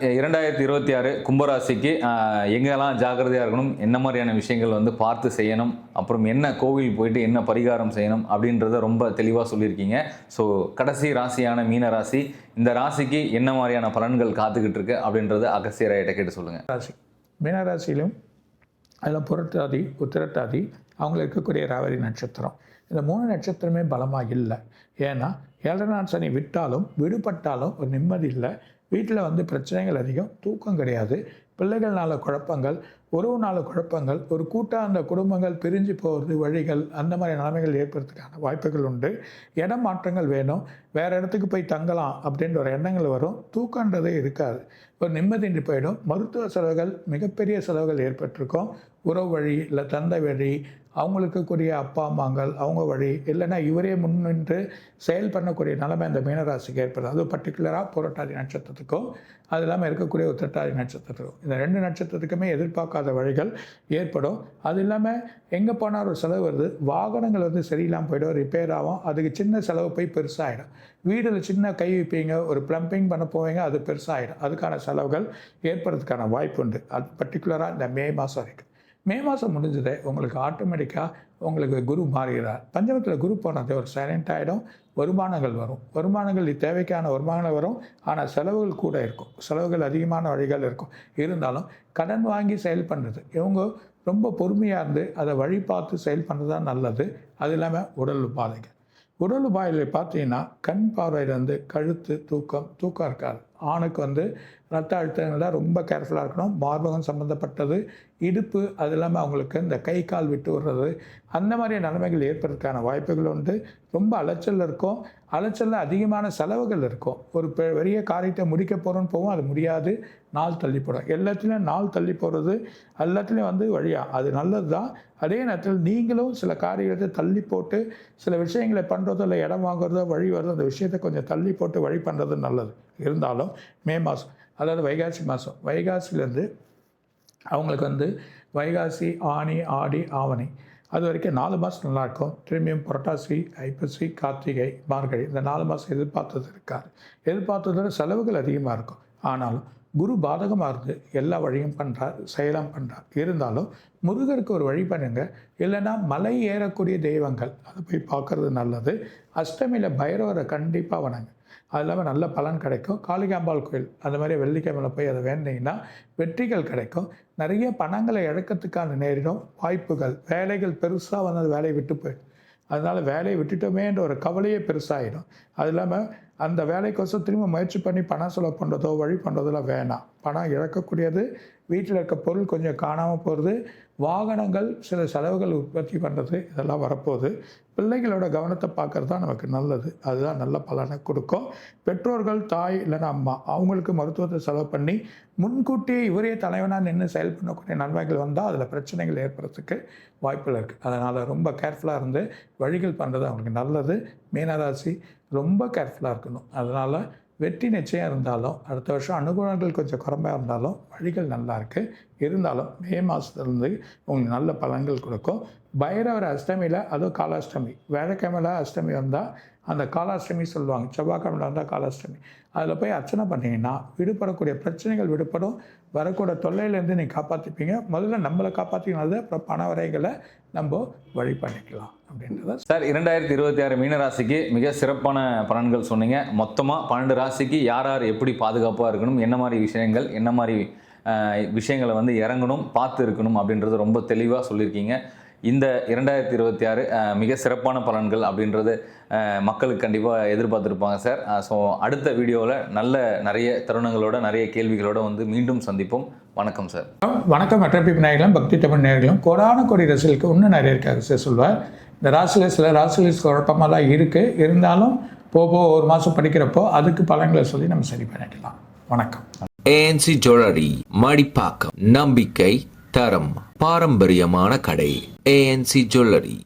2026 கும்பராசிக்கு எங்கெல்லாம் ஜாக்கிரதையாக இருக்கணும், என்ன மாதிரியான விஷயங்கள் வந்து பார்த்து செய்யணும், அப்புறம் என்ன கோவில் போயிட்டு என்ன பரிகாரம் செய்யணும் அப்படின்றத ரொம்ப தெளிவாக சொல்லியிருக்கீங்க. ஸோ கடைசி ராசியான மீன ராசி, இந்த ராசிக்கு என்ன மாதிரியான பலன்கள் காத்துக்கிட்டு இருக்கு அப்படின்றத அகஸ்தியர்கிட்ட கேட்டு சொல்லுங்கள். ராசி மீனராசியிலும் அதில் புரட்டாதி உத்திரட்டாதி அவங்களுக்கு இருக்கக்கூடிய ராவரி நட்சத்திரம், இந்த 3 நட்சத்திரமே பலமாக இல்லை. ஏன்னா 7 நாள் சனி விட்டாலும் விடுபட்டாலும் ஒரு நிம்மதி இல்லை. வீட்டில் வந்து பிரச்சனைகள் அதிகம், தூக்கம் கிடையாது, பிள்ளைகள்னால குழப்பங்கள், உறவுனால குழப்பங்கள், ஒரு கூட்டாக அந்த குடும்பங்கள் பிரிஞ்சு போகிறது வழிகள், அந்த மாதிரி நிலைமைகள் ஏற்படுறதுக்கான வாய்ப்புகள் உண்டு. இடம் மாற்றங்கள் வேணும், வேறு இடத்துக்கு போய் தங்கலாம் அப்படின்ற ஒரு எண்ணங்கள் வரும். தூக்கன்றதே இருக்காது, ஒரு நிம்மதியின்றி போயிடும். மருத்துவ செலவுகள், மிகப்பெரிய செலவுகள் ஏற்பட்டிருக்கும். உறவு வழி, இல்லை தந்தை வழி, அவங்களுக்கு கூடிய அப்பா அம்மாங்கள் அவங்க வழி, இல்லைன்னா இவரே முன்னின்று செயல் பண்ணக்கூடிய நிலைமை அந்த மீனராசிக்கு ஏற்படுது. அது பர்டிகுலராக புரட்டாதி நட்சத்திரத்துக்கும் அது இல்லாமல் இருக்கக்கூடிய உத்திரட்டாதி நட்சத்திரத்துக்கும், இந்த 2 நட்சத்திரத்துக்குமே எதிர்பார்க்காத வழிகள் ஏற்படும். அது இல்லாமல் எங்கே போனால் ஒரு செலவு வருது, வாகனங்கள் வந்து சரியில்லாமல் போய்டும், ரிப்பேர் ஆகும், அதுக்கு சின்ன செலவு போய் பெருசாகிடும். வீடில் சின்ன கை வைப்பீங்க, ஒரு ப்ளம்பிங் பண்ண போவீங்க, அது பெருசாகிடும். அதுக்கான செலவுகள் ஏற்படுறதுக்கான வாய்ப்பு உண்டு. அது பர்டிகுலராக இந்த மே மாதம் வரைக்கும். மே மாதம் முடிஞ்சதே உங்களுக்கு ஆட்டோமேட்டிக்காக உங்களுக்கு குரு மாறுகிறார். பஞ்சமத்தில் குரு போனது ஒரு சைலண்ட் ஆகிடும். வருமானங்கள் வரும், வருமானங்கள் தேவைக்கான வருமானங்கள் வரும். ஆனால் செலவுகள் கூட இருக்கும், செலவுகள் அதிகமான வழிகள் இருக்கும். இருந்தாலும் கடன் வாங்கி செயல் பண்ணுறது, இவங்க ரொம்ப பொறுமையாக இருந்து அதை வழி பார்த்து செயல் பண்ணுறது தான் நல்லது. அது இல்லாமல் உடல் உபாதைகள், உடல் உபாதைகள் பார்த்தீங்கன்னா கண் பார்வையிலேருந்து கழுத்து, தூக்கம் இருக்காது. ஆணுக்கு வந்து ரத்த அழுத்தங்கள்லாம் ரொம்ப கேர்ஃபுல்லாக இருக்கணும். மார்பகம் சம்மந்தப்பட்டது, இடுப்பு, அது இல்லாமல் அவங்களுக்கு இந்த கை கால் விட்டு விடுறது, அந்த மாதிரி நிலைமைகள் ஏற்படுறதுக்கான வாய்ப்புகள் உண்டு. ரொம்ப அலைச்சல் இருக்கும், அலைச்சலில் அதிகமான செலவுகள் இருக்கும். ஒரு பெரிய காரியத்தை முடிக்க போகிறோன்னு போவோம், அது முடியாது, நாள் தள்ளி போடும். எல்லாத்துலேயும் நாள் தள்ளி போகிறது, எல்லாத்துலேயும் வந்து வழியாக அது நல்லது தான். அதே நேரத்தில் நீங்களும் சில காரியத்தை தள்ளி போட்டு சில விஷயங்களை பண்ணுறதோ, இல்லை இடம் வாங்குறதோ, வழி வருதோ, அந்த விஷயத்தை கொஞ்சம் தள்ளி போட்டு வழி பண்ணுறது நல்லது. இருந்தாலும் மே மாதம், அதாவது வைகாசி மாதம், வைகாசிலேருந்து அவங்களுக்கு வந்து வைகாசி, ஆனி, ஆடி, ஆவணி, அது வரைக்கும் 4 மாதம் நல்லாயிருக்கும். திரும்பியும் புரட்டாசி, ஐப்பசி, கார்த்திகை, மார்கழி, இந்த 4 மாதம் எதிர்பார்த்தது இருக்காது. எதிர்பார்த்ததோட செலவுகள் அதிகமாக இருக்கும். ஆனாலும் குரு பாதகமாக இருந்து எல்லா வழியும் பண்ணுறார், செயலாம் பண்ணுறார். இருந்தாலும் முருகருக்கு ஒரு வழி பண்ணுங்க, இல்லைன்னா மலை ஏறக்கூடிய தெய்வங்கள் அதை போய் பார்க்குறது நல்லது. அஷ்டமியில் பைரவரை கண்டிப்பாக வணங்க, அது இல்லாமல் நல்ல பலன் கிடைக்கும். காளிகாம்பாள் கோயில் அந்த மாதிரி வெள்ளிக்கிழமையில் போய் அதை வேண்டிங்கன்னா வெற்றிகள் கிடைக்கும். நிறைய பணங்களை இழக்கிறதுக்கான நேரிடும் வாய்ப்புகள், வேலைகள் பெருசாக வந்து அந்த வேலையை விட்டு போயிடும். அதனால் வேலையை விட்டுட்டோமேன்ற ஒரு கவலையே பெருசாகிடும். அது இல்லாமல் அந்த வேலைக்கோசம் திரும்ப முயற்சி பண்ணி பணம் செலவு பண்ணுறதோ வழி பண்ணுறதெல்லாம் வேணாம். பணம் இழக்கக்கூடியது, வீட்டில் இருக்க பொருள் கொஞ்சம் காணாமல் போகிறது, வாகனங்கள், சில செலவுகள் உற்பத்தி பண்ணுறது, இதெல்லாம் வரப்போகுது. பிள்ளைகளோட கவனத்தை பார்க்குறது தான் நமக்கு நல்லது, அதுதான் நல்ல பலனை கொடுக்கும். பெற்றோர்கள், தாய் இல்லைன்னா அம்மா, அவங்களுக்கு மருத்துவத்தை செலவு பண்ணி முன்கூட்டியே இவரே தலைவனாக நின்று செயல் பண்ணக்கூடிய நன்மைகள் வந்தால் அதில் பிரச்சனைகள் ஏற்படுறதுக்கு வாய்ப்புகள் இருக்குது. அதனால் ரொம்ப கேர்ஃபுல்லாக இருந்து வழிகள் பண்ணுறது அவங்களுக்கு நல்லது. மீனராசி ரொம்ப கேர்ஃபுல்லாக இருக்கணும். அதனால் வெற்றி நிச்சயம் இருந்தாலும், அடுத்த வருஷம் அனுகூலங்கள் கொஞ்சம் குறைமையாக இருந்தாலும் வழிகள் நல்லா இருக்குது. இருந்தாலும் மே மாதத்துலேருந்து உங்களுக்கு நல்ல பலன்கள் கொடுக்கும். பைரவர் அஷ்டமியில், அதுவும் காலாஷ்டமி, வேலைக்கிழமையில் அஷ்டமி வந்தால் அந்த காலாஷ்டமி சொல்லுவாங்க, செவ்வாய்க்கிழமையில் வந்தால் காலாஷ்டமி, அதில் போய் அர்ச்சனை பண்ணிங்கன்னா விடுபடக்கூடிய பிரச்சனைகள் விடுபடும். வரக்கூட தொல்லையிலேருந்து நீங்கள் காப்பாற்றிப்பீங்க. முதல்ல நம்மளை காப்பாற்றிக்கிறது, அப்புறம் பண வரைகளை நம்ம வழி பண்ணிக்கலாம் அப்படின்றத. சார், 2026 மீனராசிக்கு மிக சிறப்பான பலன்கள் சொன்னீங்க. மொத்தமாக 12 ராசிக்கு யார் யார் எப்படி பாதுகாப்பாக இருக்கணும், என்ன மாதிரி விஷயங்கள், என்ன மாதிரி விஷயங்களை வந்து இறங்கணும், பார்த்து இருக்கணும் அப்படின்றது ரொம்ப தெளிவாக சொல்லியிருக்கீங்க. இந்த 2026 மிக சிறப்பான பலன்கள் அப்படின்றது மக்களுக்கு கண்டிப்பாக எதிர்பார்த்துருப்பாங்க சார். ஸோ அடுத்த வீடியோவில் நிறைய தருணங்களோட, நிறைய கேள்விகளோட வந்து மீண்டும் சந்திப்போம். வணக்கம் சார். வணக்கம். மற்ற நேயர்களும், பக்தி தமிழ் நேயர்களும், கோடான கோடி ரசிகளுக்கு இன்னும் நிறைய இருக்காங்க சார் சொல்வார். இந்த ராசியில் சில ராசிகள் குழப்பமாக தான் இருக்குது. இருந்தாலும் போக ஒரு மாதம் படிக்கிறப்போ அதுக்கு பலன்களை சொல்லி நம்ம சரி பண்ணிக்கலாம். வணக்கம். ANC jewellery, Madipakkam. நம்பிக்கை, தரம், பாரம்பரியமான கடை. ANC jewellery.